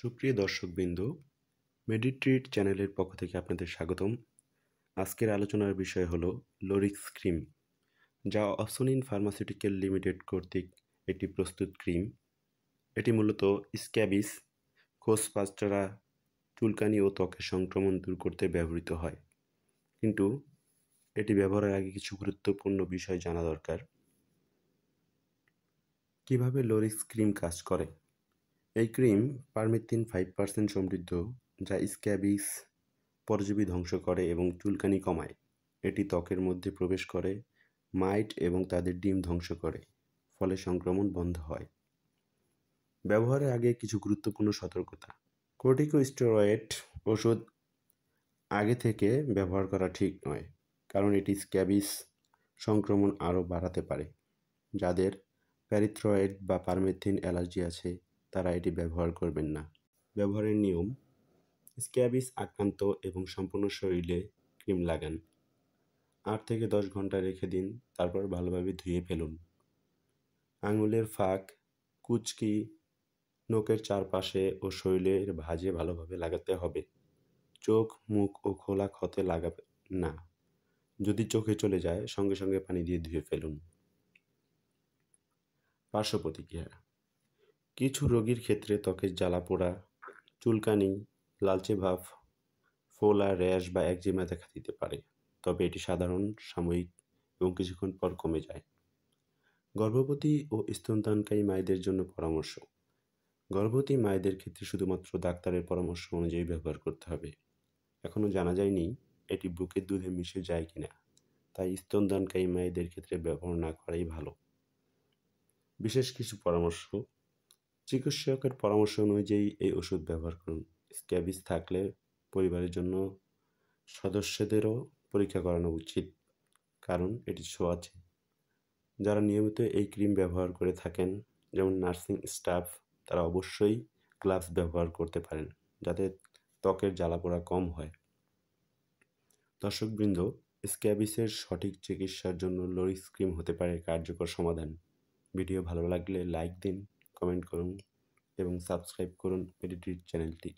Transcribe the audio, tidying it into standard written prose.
সুপ্রিয় দর্শকবৃন্দ, মেডিট্রিট চ্যানেলের পক্ষ থেকে আপনাদের স্বাগতম। আজকের আলোচনার বিষয় হলো লোরিক্স ক্রিম, যা অপসনিন ফার্মাসিউটিক্যাল লিমিটেড কর্তৃক একটি প্রস্তুত ক্রিম। এটি মূলত স্ক্যাবিস, খোসপাস্টারা, চুলকানি ও ত্বকের সংক্রমণ দূর করতে ব্যবহৃত হয়। কিন্তু এটি ব্যবহারের আগে কিছু গুরুত্বপূর্ণ বিষয় জানা দরকার। কিভাবে লোরিক্স ক্রিম কাজ করে? এই ক্রিম পারমেথিন 5% সমৃদ্ধ, যা স্ক্যাবিস পরজীবী ধ্বংস করে এবং চুলকানি কমায়। এটি ত্বকের মধ্যে প্রবেশ করে মাইট এবং তাদের ডিম ধ্বংস করে, ফলে সংক্রমণ বন্ধ হয়। ব্যবহারের আগে কিছু গুরুত্বপূর্ণ সতর্কতা। কর্টিকোস্টেরয়েড ওষুধ আগে থেকে ব্যবহার করা ঠিক নয়, কারণ এটি স্ক্যাবিস সংক্রমণ আরও বাড়াতে পারে। যাদের প্যারিথ্রয়েড বা পারমেথিন অ্যালার্জি আছে তারা এটি ব্যবহার করবেন না। ব্যবহারের নিয়ম: স্ক্যাবিস আক্রান্ত এবং সম্পূর্ণ শরীরে ক্রিম লাগান। 8 থেকে 10 ঘন্টা রেখে দিন, তারপর ভালোভাবে ধুয়ে ফেলুন। আঙুলের ফাঁক, কুঁচকি, নখের চারপাশে ও শরীরের ভাঁজে ভালোভাবে লাগাতে হবে। চোখ, মুখ ও খোলা ক্ষতে লাগাবেন না। যদি চোখে চলে যায়, সঙ্গে সঙ্গে পানি দিয়ে ধুয়ে ফেলুন। পার্শ্ব প্রতিক্রিয়া: কিছু রোগীর ক্ষেত্রে ত্বকের জ্বালা-পোড়া, চুলকানি, লালচে ভাব, ফোলা, র্যাশ বা একজিমা দেখা দিতে পারে, তবে এটি সাধারণ, সাময়িক এবং কিছুক্ষণ পর কমে যায়। গর্ভবতী ও স্তনদানকারী মায়েদের জন্য পরামর্শ: গর্ভবতী মায়েদের ক্ষেত্রে শুধুমাত্র ডাক্তারের পরামর্শ অনুযায়ী ব্যবহার করতে হবে। এখনও জানা যায়নি এটি বুকের দুধে মিশে যায় কিনা, তাই স্তনদানকারী মায়েদের ক্ষেত্রে ব্যবহার না করাই ভালো। বিশেষ কিছু পরামর্শ: চিকিৎসকের পরামর্শ অনুযায়ী এই ওষুধ ব্যবহার করুন। স্ক্যাবিস থাকলে পরিবারের জন্য সদস্যদেরও পরীক্ষা করানো উচিত, কারণ এটি ছোঁয়াচে। যারা নিয়মিত এই ক্রিম ব্যবহার করে থাকেন, যেমন নার্সিং স্টাফ, তারা অবশ্যই গ্লাভস ব্যবহার করতে পারেন, যাতে ত্বকের জ্বালাপোড়া কম হয়। দর্শকবৃন্দ, স্ক্যাবিসের সঠিক চিকিৎসার জন্য লোরিক্স ক্রিম হতে পারে কার্যকর সমাধান। ভিডিও ভালো লাগলে লাইক দিন, কমেন্ট করুন এবং সাবস্ক্রাইব করুন মেডিট্রিট চ্যানেলটি।